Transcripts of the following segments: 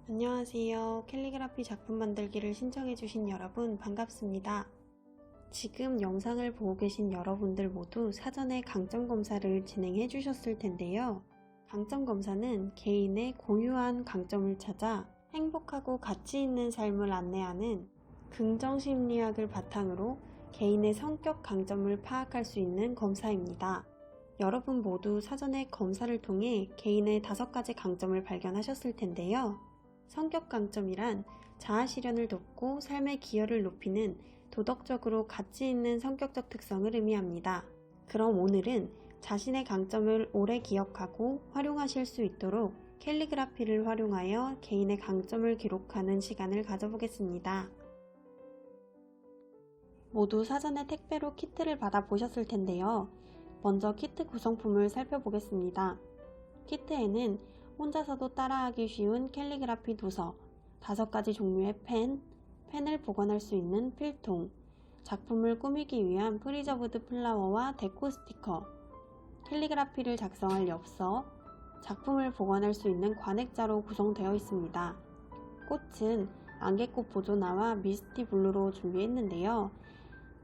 안녕하세요. 캘리그라피 작품 만들기를 신청해주신 여러분 반갑습니다. 지금 영상을 보고 계신 여러분들 모두 사전에 강점검사를 진행해 주셨을 텐데요. 강점검사는 개인의 고유한 강점을 찾아 행복하고 가치 있는 삶을 안내하는 긍정심리학을 바탕으로 개인의 성격 강점을 파악할 수 있는 검사입니다. 여러분 모두 사전에 검사를 통해 개인의 5가지 강점을 발견하셨을 텐데요. 성격 강점이란 자아 실현을 돕고 삶의 기여를 높이는 도덕적으로 가치 있는 성격적 특성을 의미합니다. 그럼 오늘은 자신의 강점을 오래 기억하고 활용하실 수 있도록 캘리그라피를 활용하여 개인의 강점을 기록하는 시간을 가져보겠습니다. 모두 사전에 택배로 키트를 받아 보셨을 텐데요. 먼저 키트 구성품을 살펴보겠습니다. 키트에는 혼자서도 따라하기 쉬운 캘리그라피 도서, 5가지 종류의 펜을 보관할 수 있는 필통, 작품을 꾸미기 위한 프리저브드 플라워와 데코 스티커, 캘리그라피를 작성할 엽서, 작품을 보관할 수 있는 관액자로 구성되어 있습니다. 꽃은 안개꽃 보존화와 미스티 블루로 준비했는데요.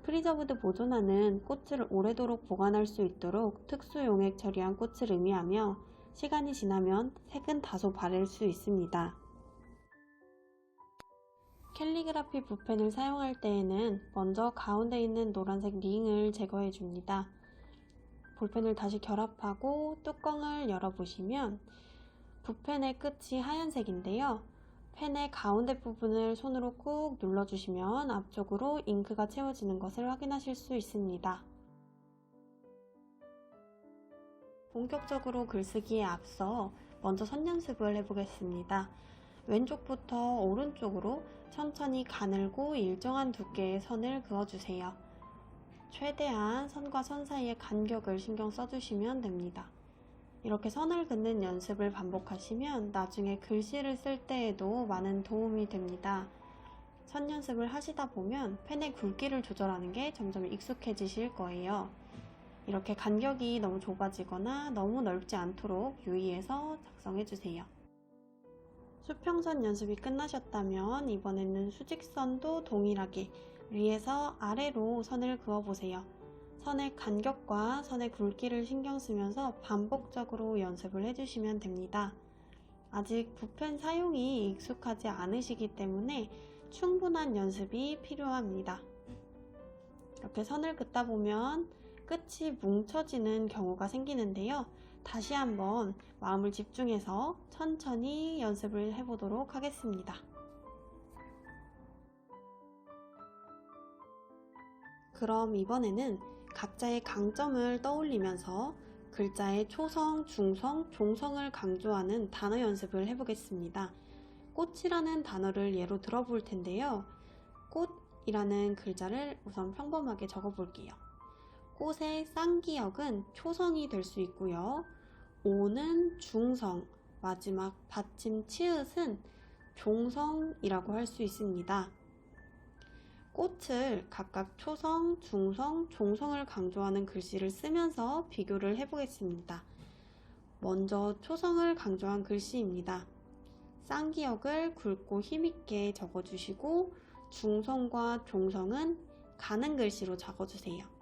프리저브드 보존화는 꽃을 오래도록 보관할 수 있도록 특수 용액 처리한 꽃을 의미하며 시간이 지나면 색은 다소 바rer 수 있습니다. 캘리그라피 붓펜을 사용할 때에는 먼저 가운데 있는 노란색 링을 제거해 줍니다. 볼펜을 다시 결합하고 뚜껑을 열어보시면 붓펜의 끝이 하얀색인데요. 펜의 가운데 부분을 손으로 꾹 눌러주시면 앞쪽으로 잉크가 채워지는 것을 확인하실 수 있습니다. 본격적으로 글쓰기에 앞서 먼저 선 연습을 해보겠습니다. 왼쪽부터 오른쪽으로 천천히 가늘고 일정한 두께의 선을 그어주세요. 최대한 선과 선 사이의 간격을 신경 써주시면 됩니다. 이렇게 선을 긋는 연습을 반복하시면 나중에 글씨를 쓸 때에도 많은 도움이 됩니다. 선 연습을 하시다 보면 펜의 굵기를 조절하는 게 점점 익숙해지실 거예요. 이렇게 간격이 너무 좁아지거나 너무 넓지 않도록 유의해서 작성해주세요. 수평선 연습이 끝나셨다면 이번에는 수직선도 동일하게 위에서 아래로 선을 그어보세요. 선의 간격과 선의 굵기를 신경 쓰면서 반복적으로 연습을 해주시면 됩니다. 아직 붓펜 사용이 익숙하지 않으시기 때문에 충분한 연습이 필요합니다. 이렇게 선을 긋다 보면 끝이 뭉쳐지는 경우가 생기는데요. 다시 한번 마음을 집중해서 천천히 연습을 해보도록 하겠습니다. 그럼 이번에는 각자의 강점을 떠올리면서 글자의 초성, 중성, 종성을 강조하는 단어 연습을 해보겠습니다. 꽃이라는 단어를 예로 들어볼 텐데요. 꽃이라는 글자를 우선 평범하게 적어볼게요. 꽃의 쌍기역은 초성이 될 수 있고요. 오는 중성, 마지막 받침 치읓은 종성이라고 할 수 있습니다. 꽃을 각각 초성, 중성, 종성을 강조하는 글씨를 쓰면서 비교를 해보겠습니다. 먼저 초성을 강조한 글씨입니다. 쌍기역을 굵고 힘있게 적어주시고 중성과 종성은 가는 글씨로 적어주세요.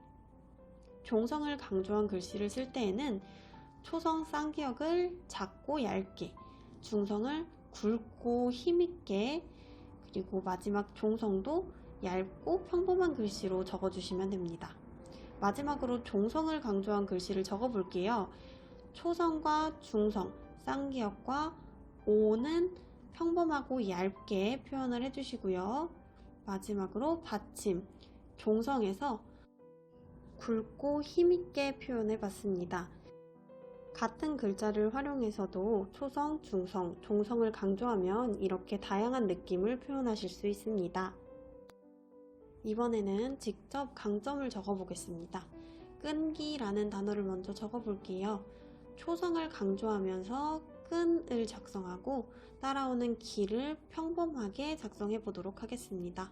종성을 강조한 글씨를 쓸 때에는 초성 쌍기역을 작고 얇게, 중성을 굵고 힘있게, 그리고 마지막 종성도 얇고 평범한 글씨로 적어주시면 됩니다. 마지막으로 종성을 강조한 글씨를 적어볼게요. 초성과 중성, 쌍기역과 오는 평범하고 얇게 표현을 해주시고요. 마지막으로 받침, 종성에서 굵고 힘있게 표현해 봤습니다. 같은 글자를 활용해서도 초성, 중성, 종성을 강조하면 이렇게 다양한 느낌을 표현하실 수 있습니다. 이번에는 직접 강점을 적어보겠습니다. 끈기라는 단어를 먼저 적어볼게요. 초성을 강조하면서 끈을 작성하고 따라오는 기를 평범하게 작성해 보도록 하겠습니다.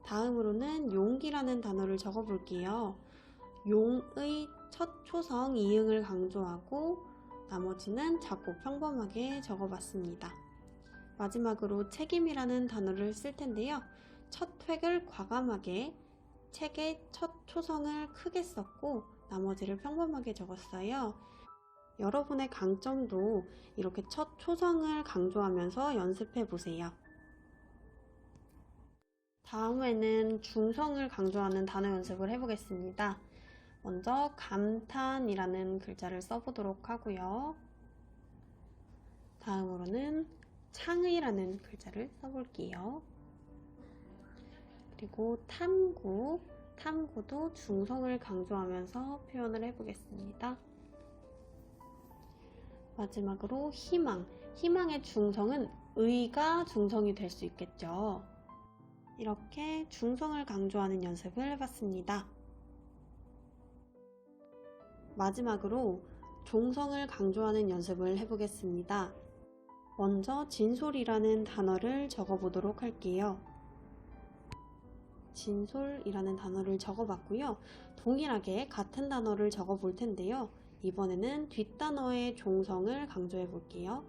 다음으로는 용기라는 단어를 적어볼게요. 용의 첫 초성 이응을 강조하고 나머지는 작고 평범하게 적어봤습니다. 마지막으로 책임이라는 단어를 쓸 텐데요. 첫 획을 과감하게, 책의 첫 초성을 크게 썼고 나머지를 평범하게 적었어요. 여러분의 강점도 이렇게 첫 초성을 강조하면서 연습해 보세요. 다음에는 중성을 강조하는 단어 연습을 해보겠습니다. 먼저 감탄이라는 글자를 써보도록 하고요. 다음으로는 창의라는 글자를 써볼게요. 그리고 탐구도 중성을 강조하면서 표현을 해보겠습니다. 마지막으로 희망의 중성은 의가 중성이 될 수 있겠죠. 이렇게 중성을 강조하는 연습을 해봤습니다. 마지막으로 종성을 강조하는 연습을 해보겠습니다. 먼저 진솔이라는 단어를 적어보도록 할게요. 진솔이라는 단어를 적어봤고요. 동일하게 같은 단어를 적어볼 텐데요. 이번에는 뒷단어의 종성을 강조해 볼게요.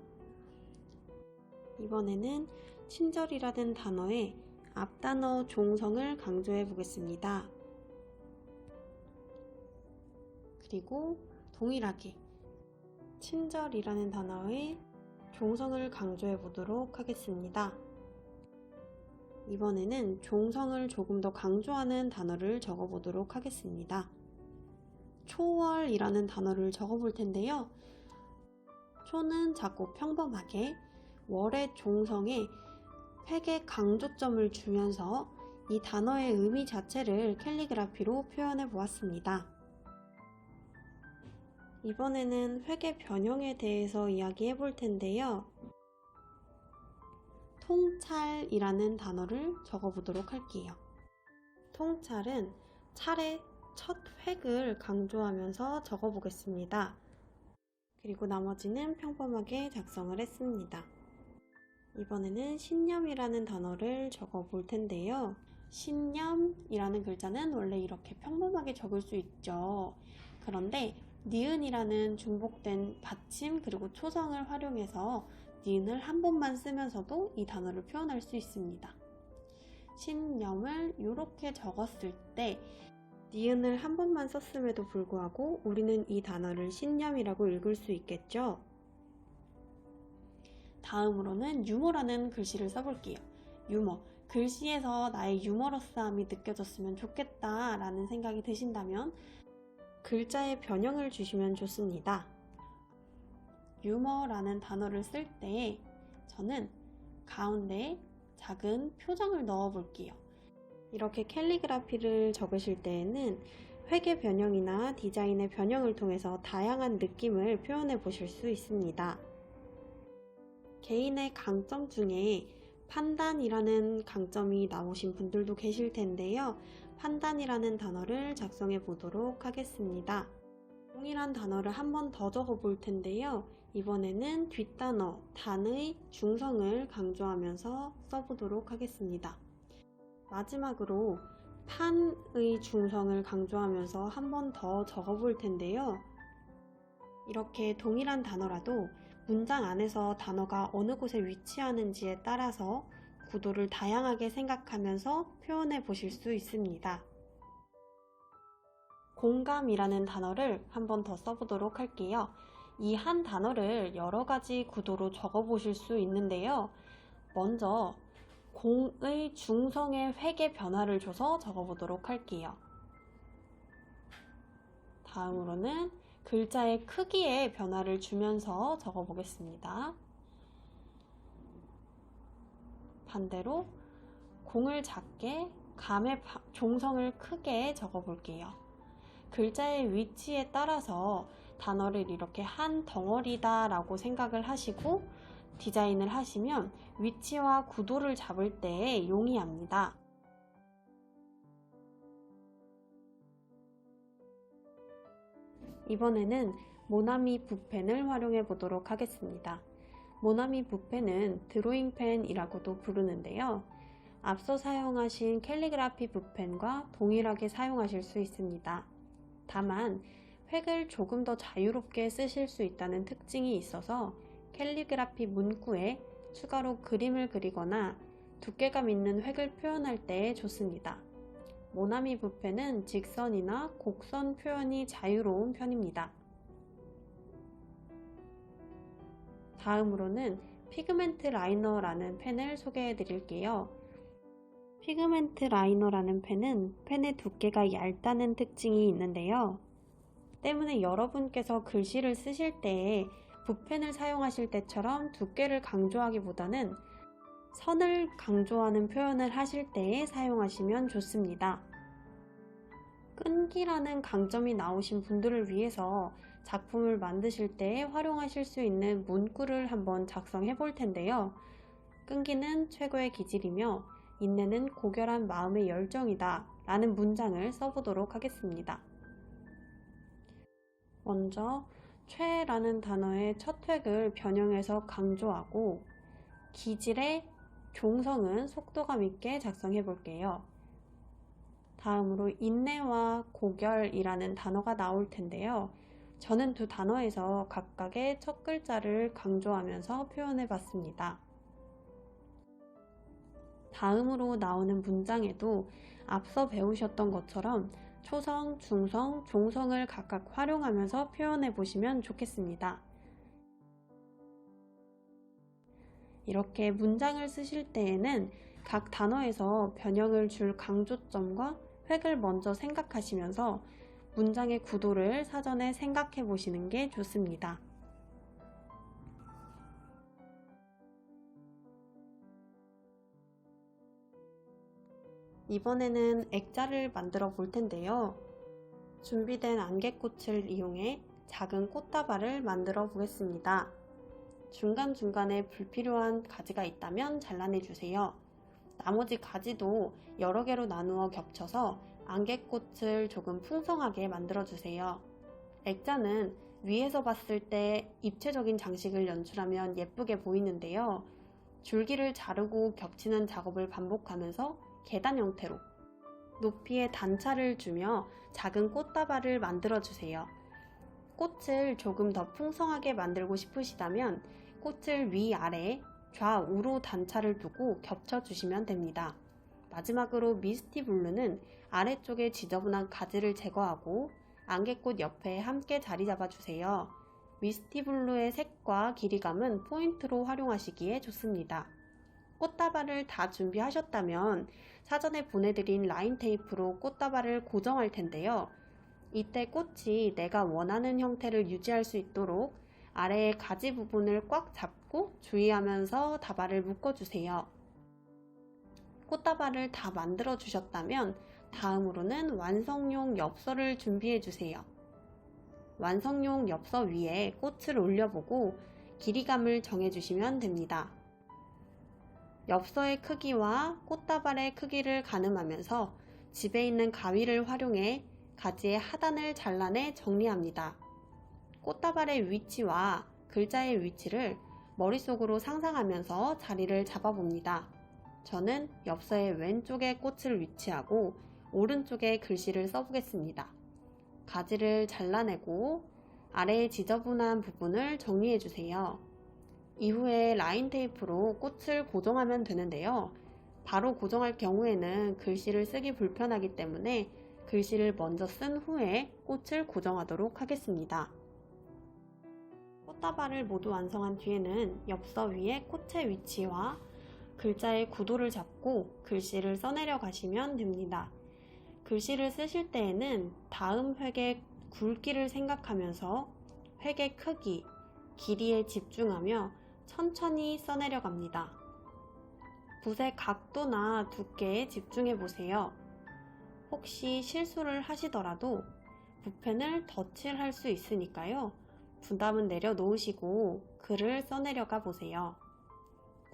이번에는 친절이라는 단어의 앞단어 종성을 강조해 보겠습니다. 그리고 동일하게 친절이라는 단어의 종성을 강조해 보도록 하겠습니다. 이번에는 종성을 조금 더 강조하는 단어를 적어 보도록 하겠습니다. 초월이라는 단어를 적어 볼 텐데요. 초는 작고 평범하게, 월의 종성에 획의 강조점을 주면서 이 단어의 의미 자체를 캘리그라피로 표현해 보았습니다. 이번에는 획의 변형에 대해서 이야기해 볼 텐데요. 통찰이라는 단어를 적어 보도록 할게요. 통찰은 찰의 첫 획을 강조하면서 적어 보겠습니다. 그리고 나머지는 평범하게 작성을 했습니다. 이번에는 신념이라는 단어를 적어 볼 텐데요. 신념이라는 글자는 원래 이렇게 평범하게 적을 수 있죠. 그런데 니은이라는 중복된 받침 그리고 초성을 활용해서 니은을 한 번만 쓰면서도 이 단어를 표현할 수 있습니다. 신념을 이렇게 적었을 때 니은을 한 번만 썼음에도 불구하고 우리는 이 단어를 신념이라고 읽을 수 있겠죠? 다음으로는 유머라는 글씨를 써볼게요. 유머. 글씨에서 나의 유머러스함이 느껴졌으면 좋겠다 라는 생각이 드신다면 글자의 변형을 주시면 좋습니다. 유머라는 단어를 쓸 때 저는 가운데에 작은 표정을 넣어 볼게요. 이렇게 캘리그라피를 적으실 때에는 획의 변형이나 디자인의 변형을 통해서 다양한 느낌을 표현해 보실 수 있습니다. 개인의 강점 중에 판단이라는 강점이 나오신 분들도 계실 텐데요. 판단이라는 단어를 작성해 보도록 하겠습니다. 동일한 단어를 한 번 더 적어 볼 텐데요. 이번에는 뒷단어, 단의 중성을 강조하면서 써보도록 하겠습니다. 마지막으로 판의 중성을 강조하면서 한 번 더 적어 볼 텐데요. 이렇게 동일한 단어라도 문장 안에서 단어가 어느 곳에 위치하는지에 따라서 구도를 다양하게 생각하면서 표현해 보실 수 있습니다. 공감이라는 단어를 한 번 더 써보도록 할게요. 이 한 단어를 여러 가지 구도로 적어 보실 수 있는데요. 먼저 공의 중성의 획의 변화를 줘서 적어 보도록 할게요. 다음으로는 글자의 크기의 변화를 주면서 적어 보겠습니다. 반대로 공을 작게, 감의 종성을 크게 적어 볼게요. 글자의 위치에 따라서 단어를 이렇게 한 덩어리다 라고 생각을 하시고 디자인을 하시면 위치와 구도를 잡을 때 용이합니다. 이번에는 모나미 붓펜을 활용해 보도록 하겠습니다. 모나미 붓펜은 드로잉 펜이라고도 부르는데요. 앞서 사용하신 캘리그라피 붓펜과 동일하게 사용하실 수 있습니다. 다만 획을 조금 더 자유롭게 쓰실 수 있다는 특징이 있어서 캘리그라피 문구에 추가로 그림을 그리거나 두께감 있는 획을 표현할 때 좋습니다. 모나미 붓펜은 직선이나 곡선 표현이 자유로운 편입니다. 다음으로는 피그멘트 라이너라는 펜을 소개해 드릴게요. 피그멘트 라이너라는 펜은 펜의 두께가 얇다는 특징이 있는데요. 때문에 여러분께서 글씨를 쓰실 때에 붓펜을 사용하실 때처럼 두께를 강조하기보다는 선을 강조하는 표현을 하실 때에 사용하시면 좋습니다. 끈기라는 강점이 나오신 분들을 위해서 작품을 만드실 때 활용하실 수 있는 문구를 한번 작성해 볼 텐데요. 끈기는 최고의 기질이며 인내는 고결한 마음의 열정이다 라는 문장을 써보도록 하겠습니다. 먼저 최라는 단어의 첫 획을 변형해서 강조하고 기질의 종성은 속도감 있게 작성해 볼게요. 다음으로 인내와 고결이라는 단어가 나올 텐데요. 저는 두 단어에서 각각의 첫 글자를 강조하면서 표현해 봤습니다. 다음으로 나오는 문장에도 앞서 배우셨던 것처럼 초성, 중성, 종성을 각각 활용하면서 표현해 보시면 좋겠습니다. 이렇게 문장을 쓰실 때에는 각 단어에서 변형을 줄 강조점과 획을 먼저 생각하시면서 문장의 구도를 사전에 생각해 보시는 게 좋습니다. 이번에는 액자를 만들어 볼 텐데요. 준비된 안개꽃을 이용해 작은 꽃다발을 만들어 보겠습니다. 중간중간에 불필요한 가지가 있다면 잘라내 주세요. 나머지 가지도 여러 개로 나누어 겹쳐서 안개꽃을 조금 풍성하게 만들어 주세요. 액자는 위에서 봤을 때 입체적인 장식을 연출하면 예쁘게 보이는데요. 줄기를 자르고 겹치는 작업을 반복하면서 계단 형태로 높이에 단차를 주며 작은 꽃다발을 만들어 주세요. 꽃을 조금 더 풍성하게 만들고 싶으시다면 꽃을 위아래 좌우로 단차를 두고 겹쳐 주시면 됩니다. 마지막으로 미스티 블루는 아래쪽에 지저분한 가지를 제거하고 안개꽃 옆에 함께 자리 잡아 주세요. 미스티 블루의 색과 길이감은 포인트로 활용하시기에 좋습니다. 꽃다발을 다 준비하셨다면 사전에 보내드린 라인 테이프로 꽃다발을 고정할 텐데요. 이때 꽃이 내가 원하는 형태를 유지할 수 있도록 아래의 가지 부분을 꽉 잡고 주의하면서 다발을 묶어주세요. 꽃다발을 다 만들어 주셨다면 다음으로는 완성용 엽서를 준비해 주세요. 완성용 엽서 위에 꽃을 올려보고 길이감을 정해주시면 됩니다. 엽서의 크기와 꽃다발의 크기를 가늠하면서 집에 있는 가위를 활용해 가지의 하단을 잘라내 정리합니다. 꽃다발의 위치와 글자의 위치를 머릿속으로 상상하면서 자리를 잡아봅니다. 저는 엽서의 왼쪽에 꽃을 위치하고 오른쪽에 글씨를 써보겠습니다. 가지를 잘라내고 아래의 지저분한 부분을 정리해주세요. 이후에 라인 테이프로 꽃을 고정하면 되는데요. 바로 고정할 경우에는 글씨를 쓰기 불편하기 때문에 글씨를 먼저 쓴 후에 꽃을 고정하도록 하겠습니다. 꽃다발을 모두 완성한 뒤에는 엽서 위에 꽃의 위치와 글자의 구도를 잡고 글씨를 써내려 가시면 됩니다. 글씨를 쓰실 때에는 다음 획의 굵기를 생각하면서 획의 크기, 길이에 집중하며 천천히 써내려 갑니다. 붓의 각도나 두께에 집중해 보세요. 혹시 실수를 하시더라도 붓펜을 덧칠할 수 있으니까요. 부담은 내려놓으시고 글을 써내려가 보세요.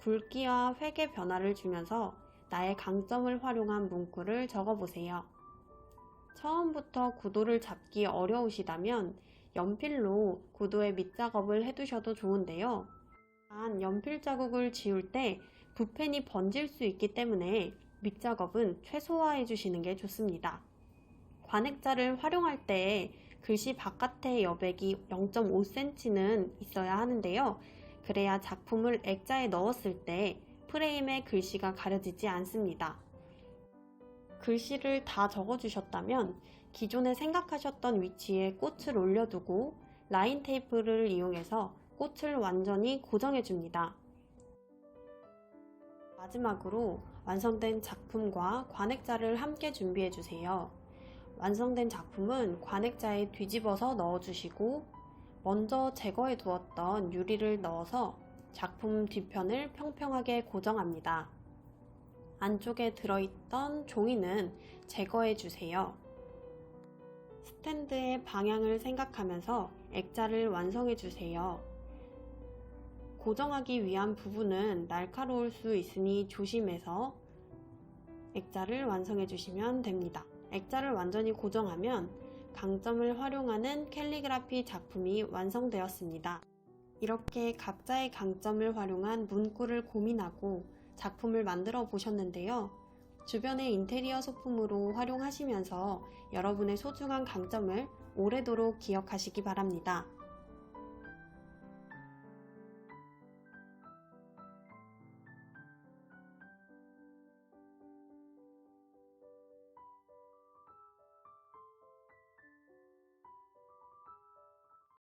굵기와 획의 변화를 주면서 나의 강점을 활용한 문구를 적어보세요. 처음부터 구도를 잡기 어려우시다면 연필로 구도의 밑작업을 해두셔도 좋은데요. 단 연필 자국을 지울 때 붓펜이 번질 수 있기 때문에 밑작업은 최소화해 주시는 게 좋습니다. 관액자를 활용할 때 글씨 바깥의 여백이 0.5cm는 있어야 하는데요. 그래야 작품을 액자에 넣었을 때 프레임에 글씨가 가려지지 않습니다. 글씨를 다 적어주셨다면 기존에 생각하셨던 위치에 꽃을 올려두고 라인 테이프를 이용해서 꽃을 완전히 고정해줍니다. 마지막으로 완성된 작품과 관액자를 함께 준비해주세요. 완성된 작품은 관액자에 뒤집어서 넣어주시고 먼저 제거해 두었던 유리를 넣어서 작품 뒤편을 평평하게 고정합니다. 안쪽에 들어있던 종이는 제거해 주세요. 스탠드의 방향을 생각하면서 액자를 완성해 주세요. 고정하기 위한 부분은 날카로울 수 있으니 조심해서 액자를 완성해 주시면 됩니다. 액자를 완전히 고정하면 강점을 활용하는 캘리그라피 작품이 완성되었습니다. 이렇게 각자의 강점을 활용한 문구를 고민하고 작품을 만들어 보셨는데요. 주변의 인테리어 소품으로 활용하시면서 여러분의 소중한 강점을 오래도록 기억하시기 바랍니다.